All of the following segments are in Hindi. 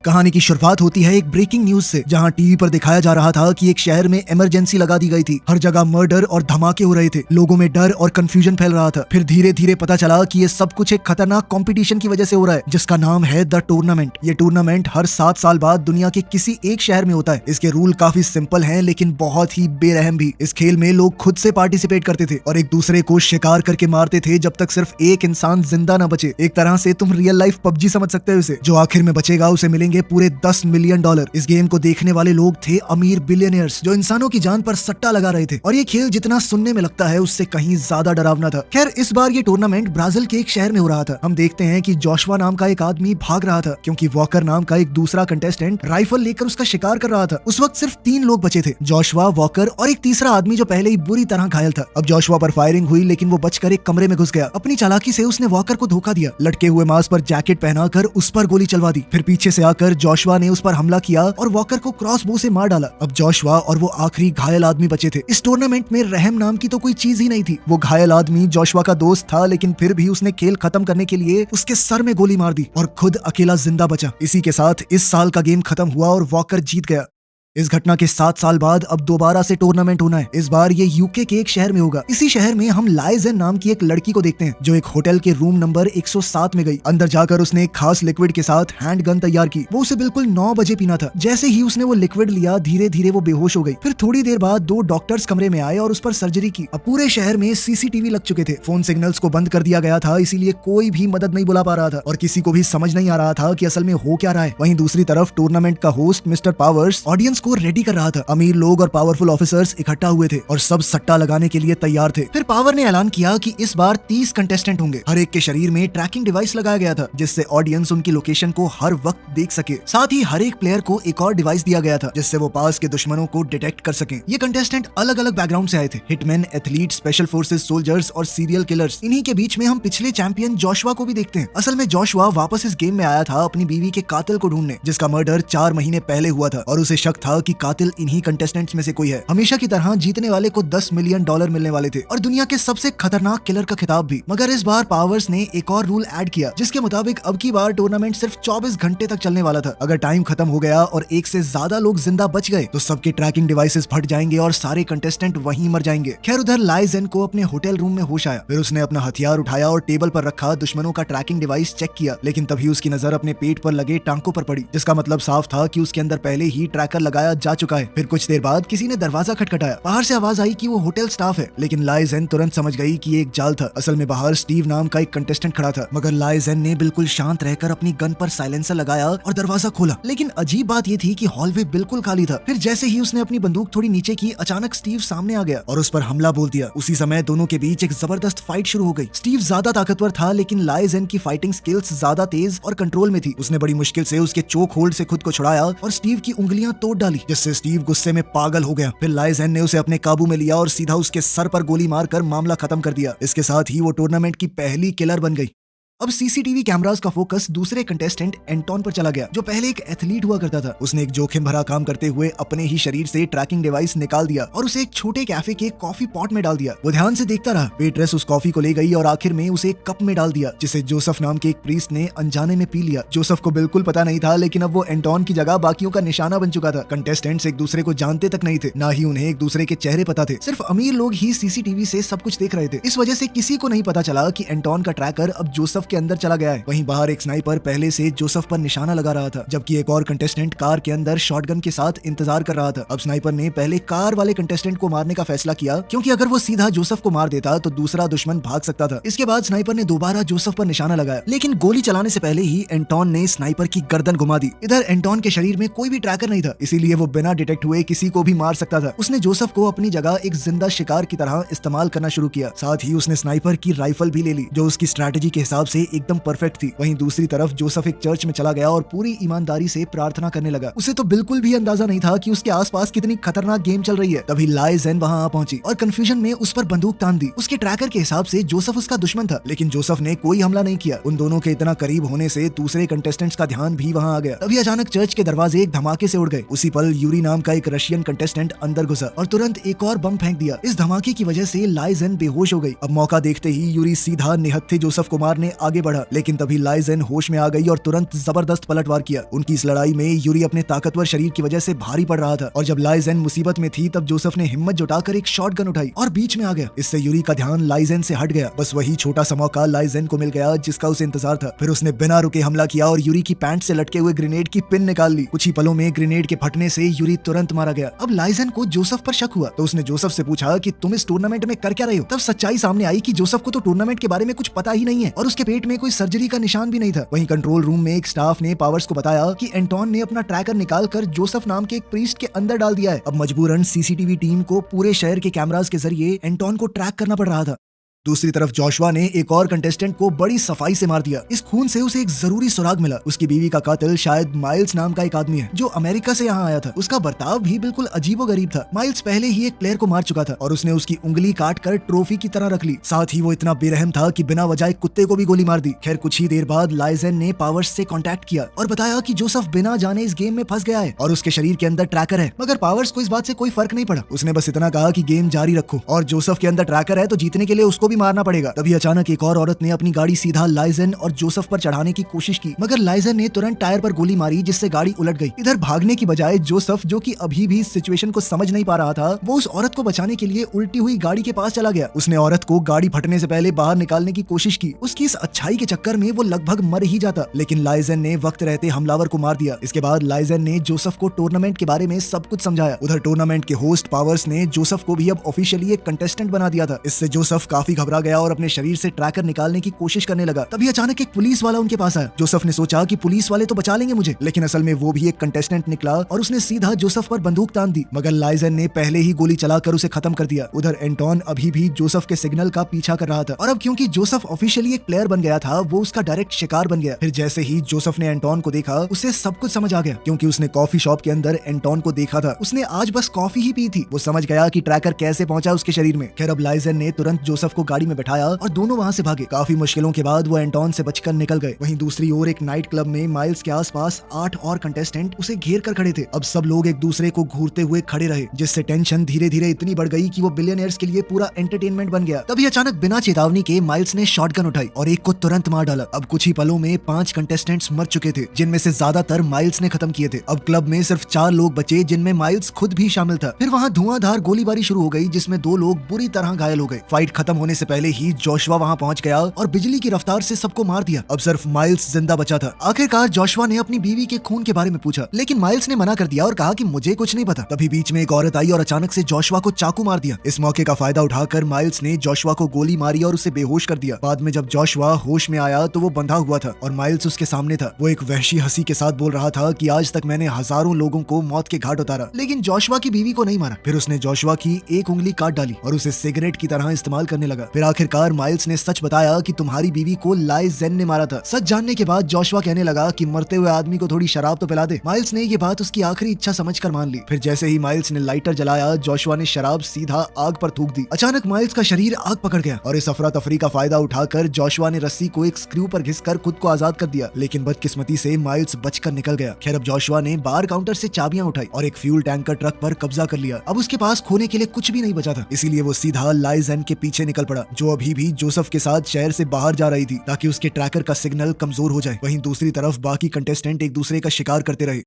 कहानी की शुरुआत होती है एक ब्रेकिंग न्यूज से, जहां टीवी पर दिखाया जा रहा था कि एक शहर में इमरजेंसी लगा दी गई थी। हर जगह मर्डर और धमाके हो रहे थे। लोगों में डर और कंफ्यूजन फैल रहा था। फिर धीरे धीरे पता चला कि ये सब कुछ एक खतरनाक कंपटीशन की वजह से हो रहा है, जिसका नाम है द टूर्नामेंट। ये टूर्नामेंट हर 7 साल बाद दुनिया के किसी एक शहर में होता है। इसके रूल काफी सिंपल हैं, लेकिन बहुत ही बेरहम भी। इस खेल में लोग खुद से पार्टिसिपेट करते थे और एक दूसरे को शिकार करके मारते थे जब तक सिर्फ एक इंसान जिंदा न बचे। एक तरह से तुम रियल लाइफ पबजी समझ सकते हो इसे। जो आखिर में बचेगा उसे मिलेंगे पूरे $10 मिलियन। इस गेम को देखने वाले लोग थे अमीर बिलियनियर्स, जो इंसानों की जान पर सट्टा लगा रहे थे। और ये खेल जितना सुनने में लगता है उससे कहीं ज्यादा डरावना था। खैर, इस बार ये टूर्नामेंट ब्राजील के एक शहर में हो रहा था। हम देखते हैं कि जोशुआ नाम का एक आदमी भाग रहा था, क्योंकि वॉकर नाम का एक दूसरा कंटेस्टेंट राइफल लेकर उसका शिकार कर रहा था। उस वक्त सिर्फ 3 लोग बचे थे, जोशुआ, वॉकर और एक तीसरा आदमी जो पहले ही बुरी तरह घायल था। अब जोशुआ पर फायरिंग हुई, लेकिन वो बचकर एक कमरे में घुस गया। अपनी चालाकी से उसने वॉकर को धोखा दिया। लटके हुए मांस पर जैकेट पहनाकर उस पर गोली चलवा दी। फिर पीछे से आकर जोशुआ ने उस पर हमला किया और वॉकर को क्रॉसबो से मार डाला। अब जोशुआ और वो आखिरी घायल आदमी बचे थे। इस टूर्नामेंट में रहम नाम की तो कोई चीज ही नहीं थी। वो घायल आदमी जोशुआ का दोस्त था, लेकिन फिर भी उसने खेल खत्म करने के लिए उसके सर में गोली मार दी और खुद अकेला जिंदा बचा। इसी के साथ इस साल का गेम खत्म हुआ और वॉकर जीत गया। इस घटना के 7 साल बाद अब दोबारा से टूर्नामेंट होना है। इस बार ये यूके के एक शहर में होगा। इसी शहर में हम लाइजेन नाम की एक लड़की को देखते हैं, जो एक होटल के रूम नंबर 107 में गई। अंदर जाकर उसने एक खास लिक्विड के साथ हैंड गन तैयार की। वो उसे बिल्कुल 9 बजे पीना था। जैसे ही उसने वो लिक्विड लिया, धीरे धीरे वो बेहोश हो गई। फिर थोड़ी देर बाद 2 डॉक्टर्स कमरे में आए और उस पर सर्जरी की। अब पूरे शहर में सीसीटीवी लग चुके थे। फोन सिग्नल्स को बंद कर दिया गया था, इसीलिए कोई भी मदद नहीं बुला पा रहा था और किसी को भी समझ नहीं आ रहा था कि असल में हो क्या रहा है। वहीं दूसरी तरफ टूर्नामेंट का होस्ट मिस्टर पावर्स ऑडियंस को रेडी कर रहा था। अमीर लोग और पावरफुल ऑफिसर्स इकट्ठा हुए थे और सब सट्टा लगाने के लिए तैयार थे। फिर पावर ने ऐलान किया कि इस बार 30 कंटेस्टेंट होंगे। हर एक के शरीर में ट्रैकिंग डिवाइस लगाया गया था, जिससे ऑडियंस उनकी लोकेशन को हर वक्त देख सके। साथ ही हर एक प्लेयर को एक और डिवाइस दिया गया था, जिससे वो पास के दुश्मनों को डिटेक्ट कर सके। ये कंटेस्टेंट अलग अलग बैकग्राउंड से आए थे। Hitman, athlete, special forces soldiers और सीरियल किलर्स। इन्हीं के बीच में हम पिछले चैंपियन जोशुआ को भी देखते हैं। असल में जोशुआ वापस इस गेम में आया था अपनी बीवी के कातिल को ढूंढने, जिसका मर्डर 4 महीने पहले हुआ था और उसे शक था कि कातिल इन्हीं कंटेस्टेंट्स में से कोई है। हमेशा की तरह जीतने वाले को $10 मिलियन मिलने वाले थे और दुनिया के सबसे खतरनाक किलर का खिताब भी। मगर इस बार पावर्स ने एक और रूल ऐड किया, जिसके मुताबिक अब की बार टूर्नामेंट सिर्फ 24 घंटे तक चलने वाला था। अगर टाइम खत्म हो गया और एक से ज्यादा लोग जिंदा बच गए तो सबके ट्रैकिंग डिवाइसेस फट जाएंगे और सारे कंटेस्टेंट वहीं मर जाएंगे। खैर, उधर लाइजेन को अपने होटल रूम में होश आया। फिर उसने अपना हथियार उठाया और टेबल पर रखा दुश्मनों का ट्रैकिंग डिवाइस चेक किया, लेकिन तभी उसकी नजर अपने पेट पर लगे टांकों पर पड़ी, जिसका मतलब साफ था कि उसके अंदर पहले ही ट्रैकर लगाया जा चुका है। फिर कुछ देर बाद किसी ने दरवाजा खटखटाया। बाहर से आवाज आई कि वो होटल स्टाफ है, लेकिन लाइजेन तुरंत समझ गई कि ये एक जाल था। असल में बाहर स्टीव नाम का एक कंटेस्टेंट खड़ा था, मगर लाइजेन ने बिल्कुल शांत रहकर अपनी गन पर साइलेंसर लगाया और दरवाजा खोला। लेकिन अजीब बात ये थी कि हॉलवे बिल्कुल खाली था। फिर जैसे ही उसने अपनी बंदूक थोड़ी नीचे की, अचानक स्टीव सामने आ गया और उस पर हमला बोल दिया। उसी समय दोनों के बीच एक जबरदस्त फाइट शुरू हो गई। स्टीव ज्यादा ताकतवर था, लेकिन लाइजेन की फाइटिंग स्किल्स ज्यादा तेज और कंट्रोल में थी। उसने बड़ी मुश्किल से उसके चोक होल्ड से खुद को छुड़ाया और स्टीव की उंगलियां तोड़ डाली, जिससे स्टीव गुस्से में पागल हो गया। फिर लाइजेन ने उसे अपने काबू में लिया और सीधा उसके सर पर गोली मारकर मामला खत्म कर दिया। इसके साथ ही वो टूर्नामेंट की पहली किलर बन गई। अब सीसीटीवी कैमरास का फोकस दूसरे कंटेस्टेंट एंटोन पर चला गया, जो पहले एक एथलीट हुआ करता था। उसने एक जोखिम भरा काम करते हुए अपने ही शरीर से ट्रैकिंग डिवाइस निकाल दिया और उसे एक छोटे कैफे के कॉफी पॉट में डाल दिया। वो ध्यान से देखता रहा। वेट्रेस उस कॉफी को ले गई और आखिर में उसे एक कप में डाल दिया, जिसे जोसेफ नाम के एक प्रीस्ट ने अनजाने में पी लिया। जोसेफ को बिल्कुल पता नहीं था, लेकिन अब वो एंटोन की जगह बाकियों का निशाना बन चुका था। कंटेस्टेंट्स एक दूसरे को जानते तक नहीं थे, ना ही उन्हें एक दूसरे के चेहरे पता थे। सिर्फ अमीर लोग ही सीसीटीवी से सब कुछ देख रहे थे। इस वजह से किसी को नहीं पता चला कि एंटोन का ट्रैकर अब जोसेफ के अंदर चला गया है। वहीं बाहर एक स्नाइपर पहले से जोसेफ पर निशाना लगा रहा था, जबकि एक और कंटेस्टेंट कार के अंदर शॉटगन के साथ इंतजार कर रहा था। अब स्नाइपर ने पहले कार वाले कंटेस्टेंट को मारने का फैसला किया, क्योंकि अगर वो सीधा जोसेफ को मार देता तो दूसरा दुश्मन भाग सकता था। इसके बाद स्नाइपर ने दोबारा जोसेफ पर निशाना लगाया, लेकिन गोली चलाने से पहले ही एंटोन ने स्नाइपर की गर्दन घुमा दी। इधर एंटोन के शरीर में कोई भी ट्रैकर नहीं था, इसीलिए वो बिना डिटेक्ट हुए किसी को भी मार सकता था। उसने जोसेफ को अपनी जगह एक जिंदा शिकार की तरह इस्तेमाल करना शुरू किया। साथ ही उसने स्नाइपर की राइफल भी ले ली, जो उसकी स्ट्रैटेजी के हिसाब से एकदम परफेक्ट थी। वहीं दूसरी तरफ जोसेफ एक चर्च में चला गया और पूरी ईमानदारी से प्रार्थना करने लगा। उसे तो बिल्कुल भी अंदाजा नहीं था कि उसके आसपास कितनी खतरनाक गेम चल रही है। तभी लाइजेन वहां आ पहुंची और कंफ्यूजन में उस पर बंदूक तान दी। उसके ट्रैकर के हिसाब से जोसेफ उसका दुश्मन था, लेकिन जोसेफ ने कोई हमला नहीं किया। उन दोनों के इतना करीब होने से दूसरे कंटेस्टेंट्स का ध्यान भी वहां आ गया। तभी अचानक चर्च के दरवाजे एक धमाके से उड़ गए। उसी पल यूरी नाम का एक रशियन कंटेस्टेंट अंदर घुसा और तुरंत एक और बम फेंक दिया। इस धमाके की वजह से लाइजेन बेहोश हो गई। अब मौका देखते ही यूरी सीधा निहत्थे जोसेफ को मारने आगे बढ़ा, लेकिन तभी लाइजेन होश में आ गई और तुरंत जबरदस्त पलटवार किया। उनकी इस लड़ाई में यूरी अपने ताकतवर शरीर की वजह से भारी पड़ रहा था और जब लाइजेन मुसीबत में थी तब जोसेफ ने हिम्मत जुटाकर एक शॉटगन उठाई और बीच में आ गया। इससे यूरी का ध्यान लाइजेन से हट गया। बस वही छोटा सा मौका लाइजेन को मिल गया जिसका उसे इंतजार था। फिर उसने बिना रुके हमला किया और यूरी की पैंट से लटके हुए ग्रेनेड की पिन निकाल ली। कुछ ही पलों में ग्रेनेड के फटने से यूरी तुरंत मारा गया। अब लाइजेन को जोसेफ पर शक हुआ तो उसने जोसेफ से पूछा कि तुम इस टूर्नामेंट में कर क्या रहे हो। तब सच्चाई सामने आई कि जोसेफ को तो टूर्नामेंट के बारे में कुछ पता ही नहीं है और उसके पेट में कोई सर्जरी का निशान भी नहीं था। वहीं कंट्रोल रूम में एक स्टाफ ने पावर्स को बताया कि एंटोन ने अपना ट्रैकर निकालकर जोसेफ नाम के एक प्रीस्ट के अंदर डाल दिया है। अब मजबूरन सीसीटीवी टीम को पूरे शहर के कैमरास के जरिए एंटोन को ट्रैक करना पड़ रहा था। दूसरी तरफ जोशुआ ने एक और कंटेस्टेंट को बड़ी सफाई से मार दिया। इस खून से उसे एक जरूरी सुराग मिला। उसकी बीवी का कातिल शायद माइल्स नाम का एक आदमी है जो अमेरिका से यहाँ आया था। उसका बर्ताव भी बिल्कुल अजीबोगरीब था। माइल्स पहले ही एक प्लेयर को मार चुका था और उसने उसकी उंगली काट कर ट्रॉफी की तरह रख ली। साथ ही वो इतना बेरहम था कि बिना वजह कुत्ते को भी गोली मार दी। खैर कुछ ही देर बाद लाइजेन ने पावर्स से कांटेक्ट किया और बताया कि जोसेफ बिना जाने इस गेम में फंस गया है और उसके शरीर के अंदर ट्रैकर है। मगर पावर्स को इस बात से कोई फर्क नहीं पड़ा। उसने बस इतना कहा कि गेम जारी रखो और जोसेफ के अंदर ट्रैकर है तो जीतने के लिए उसको भी मारना पड़ेगा। तभी अचानक एक और औरत ने अपनी गाड़ी सीधा लाइजेन और जोसेफ पर चढ़ाने की कोशिश की, मगर लाइजेन ने तुरंत टायर पर गोली मारी जिससे गाड़ी उलट गई। इधर भागने की बजाय जोसेफ, जो कि अभी भी सिचुएशन को समझ नहीं पा रहा था, वो उस औरत को बचाने के लिए उल्टी हुई गाड़ी के पास चला गया। उसने औरत को गाड़ी फटने से पहले बाहर निकालने की कोशिश की। उसकी इस अच्छाई के चक्कर में वो लगभग मर ही जाता, लेकिन लाइजेन ने वक्त रहते हमलावर को मार दिया। इसके बाद लाइजेन ने जोसेफ को टूर्नामेंट के बारे में सब कुछ समझाया। उधर टूर्नामेंट के होस्ट पावर्स ने जोसेफ को भी अब ऑफिशियली एक कंटेस्टेंट बना दिया था। इससे जोसेफ काफी घबरा गया और अपने शरीर से ट्रैकर निकालने की कोशिश करने लगा। तभी अचानक एक पुलिस वाला उनके पास आया। जोसेफ ने सोचा कि पुलिस वाले तो बचा लेंगे मुझे, लेकिन असल में वो भी एक कंटेस्टेंट निकला और उसने सीधा जोसेफ पर बंदूक तान दी, मगर लाइजेन ने पहले ही गोली चलाकर उसे खत्म कर दिया। उधर एंटोन अभी भी जोसेफ के सिग्नल का पीछा कर रहा था और अब क्योंकि जोसेफ ऑफिशियली एक प्लेयर बन गया था, वो उसका डायरेक्ट शिकार बन गया। फिर जैसे ही जोसेफ ने एंटोन को देखा, उसे सब कुछ समझ आ गया, क्योंकि उसने कॉफी शॉप के अंदर एंटोन को देखा था। उसने आज बस कॉफी ही पी थी। वो समझ गया कि ट्रैकर कैसे पहुंचा उसके शरीर में। खैर अब लाइजेन ने तुरंत जोसेफ को गाड़ी में बैठाया और दोनों वहां से भागे। काफी मुश्किलों के बाद वो एंटोन से बचकर निकल गए। वहीं दूसरी ओर एक नाइट क्लब में माइल्स के आसपास 8 और कंटेस्टेंट उसे घेर कर खड़े थे। अब सब लोग एक दूसरे को घूरते हुए खड़े रहे, जिससे टेंशन धीरे धीरे इतनी बढ़ गई कि वो बिलियनियर्स के लिए पूरा एंटरटेनमेंट बन गया। तभी अचानक बिना चेतावनी के माइल्स ने शॉटगन उठाई और एक को तुरंत मार डाला। अब कुछ ही पलों में 5 कंटेस्टेंट्स मर चुके थे, जिनमें से ज्यादातर माइल्स ने खत्म किए थे। अब क्लब में सिर्फ 4 लोग बचे, जिनमें माइल्स खुद भी शामिल था। फिर वहाँ धुआंधार गोलीबारी शुरू हो गई, जिसमें 2 लोग बुरी तरह घायल हो गए। फाइट खत्म होने से पहले ही जोशुआ वहाँ पहुंच गया और बिजली की रफ्तार से सबको मार दिया। अब सिर्फ माइल्स जिंदा बचा था। आखिरकार जोशुआ ने अपनी बीवी के खून के बारे में पूछा, लेकिन माइल्स ने मना कर दिया और कहा कि मुझे कुछ नहीं पता। तभी बीच में एक औरत आई और अचानक से जोशुआ को चाकू मार दिया। इस मौके का फायदा उठाकर माइल्स ने जोशुआ को गोली मारी और उसे बेहोश कर दिया। बाद में जब जोशुआ होश में आया तो वो बंधा हुआ था और माइल्स उसके सामने था। वो एक वहशी हंसी के साथ बोल रहा था कि आज तक मैंने हजारों लोगों को मौत के घाट उतारा, लेकिन जोशुआ की बीवी को नहीं मारा। फिर उसने जोशुआ की एक उंगली काट डाली और उसे सिगरेट की तरह इस्तेमाल करने लगा। फिर आखिरकार माइल्स ने सच बताया कि तुम्हारी बीवी को लाइजेन ने मारा था। सच जानने के बाद जोशुआ कहने लगा कि मरते हुए आदमी को थोड़ी शराब तो पिला दे। माइल्स ने ये बात उसकी आखिरी इच्छा समझकर मान ली। फिर जैसे ही माइल्स ने लाइटर जलाया, जोशुआ ने शराब सीधा आग पर थूक दी। अचानक माइल्स का शरीर आग पकड़ गया और इस अफरा तफरी का फायदा उठाकर जोशुआ ने रस्सी को एक स्क्रू पर घिसकर खुद को आजाद कर दिया, लेकिन बदकिस्मती से माइल्स बचकर निकल गया। खैर अब जोशुआ ने बार काउंटर से चाबियां उठाई और एक फ्यूल टैंकर ट्रक पर कब्जा कर लिया। अब उसके पास खोने के लिए कुछ भी नहीं बचा था, इसीलिए वो सीधा लाइजेन के पीछे निकल पड़ा, जो अभी भी जोसेफ के साथ शहर से बाहर जा रही थी, ताकि उसके ट्रैकर का सिग्नल कमजोर हो जाए। वहीं दूसरी तरफ बाकी कंटेस्टेंट एक दूसरे का शिकार करते रहे।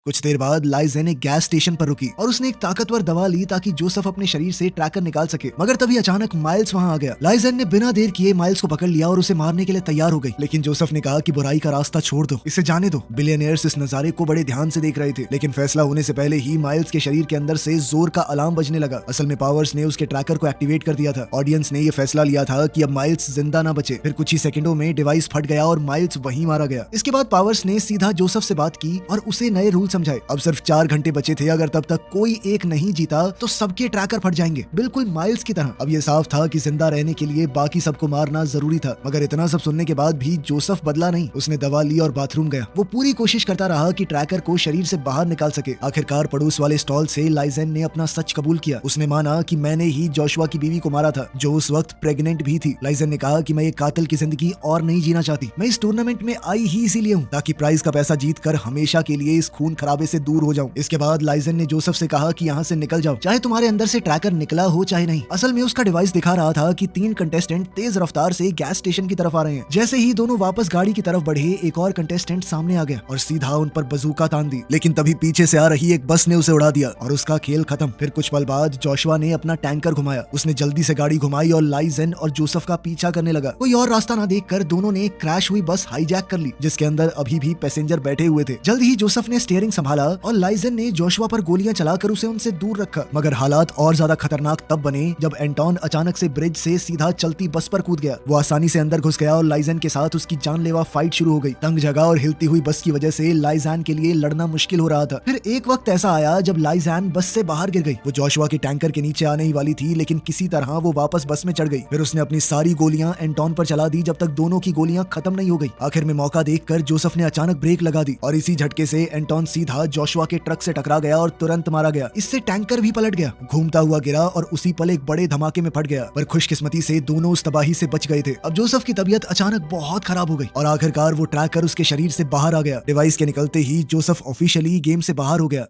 कुछ देर बाद लाइजेन एक गैस स्टेशन पर रुकी और उसने एक ताकतवर दवा ली ताकि जोसेफ अपने शरीर से ट्रैकर निकाल सके, मगर तभी अचानक माइल्स वहां आ गया। लाइजेन ने बिना देर किए माइल्स को पकड़ लिया और उसे मारने के लिए तैयार हो गई, लेकिन जोसेफ ने कहा कि बुराई का रास्ता छोड़ दो, इसे जाने दो। बिलियनियर्स इस नजारे को बड़े ध्यान से देख रहे थे, लेकिन फैसला होने से पहले ही माइल्स के शरीर के अंदर से जोर का अलार्म बजने लगा। असल में पावर्स ने उसके ट्रैकर को एक्टिवेट कर दिया था। ऑडियंस ने यह फैसला लिया था कि अब माइल्स जिंदा न बचे। फिर कुछ ही सेकंडों में डिवाइस फट गया और माइल्स वहीं मारा गया। इसके बाद पावर्स ने सीधा जोसेफ से बात की और उसे नए रूल समझाए। अब सिर्फ 4 घंटे बचे थे, अगर तब तक कोई एक नहीं जीता तो सबके ट्रैकर फट जाएंगे, बिल्कुल माइल्स की तरह। अब ये साफ था कि जिंदा रहने के लिए बाकी सबको मारना जरूरी था, मगर इतना सब सुनने के बाद भी जोसेफ बदला नहीं। उसने दवा ली और बाथरूम गया। वो पूरी कोशिश करता रहा कि ट्रैकर को शरीर से बाहर निकाल सके। आखिरकार पड़ोस वाले स्टॉल से लाइजेन ने अपना सच कबूल किया। उसने माना कि मैंने ही जोशुआ की बीवी को मारा था, जो उस वक्त प्रेग्नेंट भी थी। लाइजेन ने कहा कि मैं एक कातिल की जिंदगी और नहीं जीना चाहती। मैं इस टूर्नामेंट में आई ही इसीलिए हूँ ताकि प्राइज का पैसा जीत कर हमेशा के लिए इस खून खराबे से दूर हो जाऊं। इसके बाद लाइजन ने जोसेफ से कहा कि यहाँ से निकल जाओ, चाहे तुम्हारे अंदर से ट्रैकर निकला हो चाहे नहीं। असल में उसका डिवाइस दिखा रहा था कि 3 कंटेस्टेंट तेज रफ्तार से गैस स्टेशन की तरफ आ रहे हैं। जैसे ही दोनों वापस गाड़ी की तरफ बढ़े, एक और कंटेस्टेंट सामने आ गया और सीधा उन पर बजूका तान दी, लेकिन तभी पीछे से आ रही एक बस ने उसे उड़ा दिया और उसका खेल खत्म। फिर कुछ पल बाद जोशुआ ने अपना टैंकर घुमाया, उसने जल्दी से गाड़ी घुमाई और लाइजन और जोसेफ का पीछा करने लगा। कोई और रास्ता ना देखकर दोनों ने क्रैश हुई बस हाईजैक कर ली, जिसके अंदर अभी भी पैसेंजर बैठे हुए थे। जल्द ही जोसेफ ने स्टीयरिंग संभाला और लाइजन ने जोशुआ पर गोलियां चलाकर उसे उनसे दूर रखा। मगर हालात और ज्यादा खतरनाक तब बने जब एंटोन अचानक से ब्रिज से सीधा चलती बस पर कूद गया। वो आसानी से अंदर घुस गया और लाइजन के साथ उसकी जानलेवा फाइट शुरू हो गई। तंग जगह और हिलती हुई बस की वजह से लाइजन के लिए लड़ना मुश्किल हो रहा था। फिर एक वक्त ऐसा आया जब लाइजन बस से बाहर गिर गई। वो जोशुआ के टैंकर के नीचे आने ही वाली थी, लेकिन किसी तरह वो वापस बस में चढ़ गई। फिर उसने अपनी सारी गोलियां एंटोन पर चला दी जब तक दोनों की गोलियां खत्म नहीं हो गई। आखिर में मौका देखकर जोसेफ ने अचानक ब्रेक लगा दी और इसी झटके से एंटोन सीधा जोशुआ के ट्रक से टकरा गया और तुरंत मारा गया। इससे टैंकर भी पलट गया, घूमता हुआ गिरा और उसी पल एक बड़े धमाके में फट गया। पर खुशकिस्मती से दोनों उस तबाही से बच गए थे। अब जोसेफ की तबीयत अचानक बहुत खराब हो गई और आखिरकार वो ट्रैकर उसके शरीर से बाहर आ गया। डिवाइस के निकलते ही जोसेफ ऑफिशियली गेम से बाहर हो गया।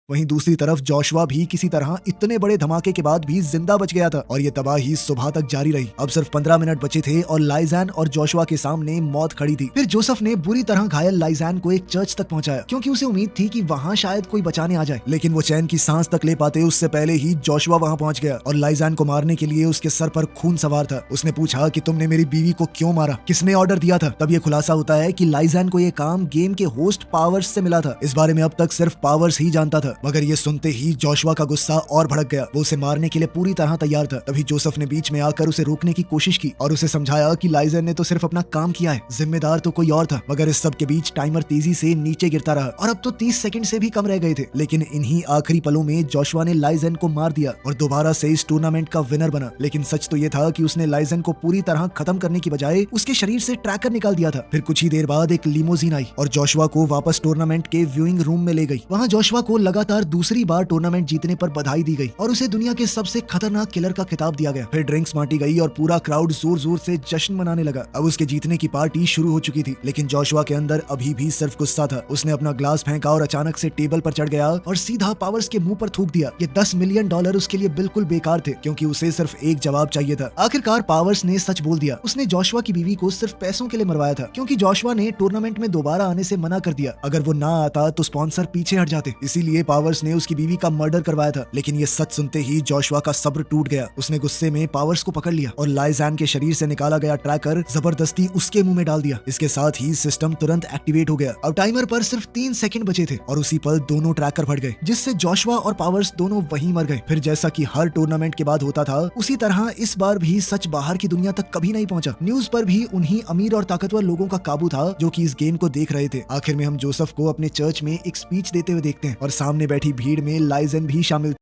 वहीं दूसरी तरफ जोशुआ भी किसी तरह इतने बड़े धमाके के बाद भी जिंदा बच गया था और ये तबाही सुबह तक जारी रही। अब सिर्फ 15 मिनट बचे थे और लाइजन और जोशुआ के सामने मौत खड़ी थी। फिर जोसेफ ने बुरी तरह घायल लाइजन को एक चर्च तक पहुंचाया, क्योंकि उसे उम्मीद थी कि वहां शायद कोई बचाने आ जाए। लेकिन वो चैन की सांस तक ले पाते उससे पहले ही जोशुआ वहां पहुंच गया और लाइजन को मारने के लिए उसके सर पर खून सवार था। उसने पूछा कि तुमने मेरी बीवी को क्यों मारा, किसने ऑर्डर दिया था। तब ये खुलासा होता है कि लाइजन को ये काम गेम के होस्ट पावर्स से मिला था। इस बारे में अब तक सिर्फ पावर्स ही जानता था, मगर ये सुनते ही जोशुआ का गुस्सा और भड़क गया। वो उसे मारने के लिए पूरी तरह तैयार था। तभी जोसेफ ने बीच में आकर उसे रोकने की कोशिश की और उसे समझाया कि लाइजन ने तो सिर्फ अपना काम किया है, जिम्मेदार तो कोई और था। मगर इस सब के बीच टाइमर तेजी से नीचे गिरता रहा और अब तो 30 सेकंड से भी कम रह गए थे। लेकिन इन्हीं आखिरी पलों में जोशुआ ने लाइजन को मार दिया और दोबारा से इस टूर्नामेंट का विनर बना। लेकिन सच तो ये था कि उसने लाइजन को पूरी तरह खत्म करने की बजाय उसके शरीर से ट्रैकर निकाल दिया था। फिर कुछ ही देर बाद एक लिमोजीन आई और जोशुआ को वापस टूर्नामेंट के व्यूइंग रूम में ले गई। वहाँ जोशुआ को लगातार दूसरी बार टूर्नामेंट जीतने पर बधाई दी गई और उसे दुनिया के सबसे खतरनाक किलर का खिताब दिया गया। फिर ड्रिंक्स बांटी गई और पूरा क्राउड जोर जोर से जश्न मनाने लगा। अब उसके जीतने की पार्टी शुरू हो चुकी थी, लेकिन जोशुआ के अंदर अभी भी सिर्फ गुस्सा था। उसने अपना ग्लास फेंका और अचानक से टेबल पर चढ़ गया और सीधा पावर्स के मुंह पर थूक दिया। ये $10 मिलियन उसके लिए बिल्कुल बेकार थे, क्योंकि उसे सिर्फ एक जवाब चाहिए था। आखिरकार पावर्स ने सच बोल दिया। उसने जोशुआ की बीवी को सिर्फ पैसों के लिए मरवाया था, क्योंकि जोशुआ ने टूर्नामेंट में दोबारा आने से मना कर दिया। अगर वो ना आता तो स्पॉन्सर पीछे हट जाते, इसीलिए पावर्स ने उसकी बीवी का मर्डर करवाया था। लेकिन ये सच सुनते ही जोशुआ का सब्र टूट गया। उसने गुस्से में पावर्स को पकड़ लिया और लाइजन के शरीर से निकाला गया ट्रैकर जबरदस्ती उसके मुंह में डाल दिया। इसके साथ ही सिस्टम तुरंत एक्टिवेट हो गया। अब टाइमर पर सिर्फ 3 सेकंड बचे थे और उसी पल दोनों ट्रैकर फट गए, जिससे जोशुआ और पावर्स दोनों वहीं मर गए। फिर जैसा कि हर टूर्नामेंट के बाद होता था, उसी तरह इस बार भी सच बाहर की दुनिया तक कभी नहीं पहुंचा। न्यूज पर भी उन्हीं अमीर और ताकतवर लोगों का काबू था जो कि इस गेम को देख रहे थे। आखिर में हम जोसेफ को अपने चर्च में एक स्पीच देते हुए देखते हैं और सामने बैठी भीड़ में लाइजन भी शामिल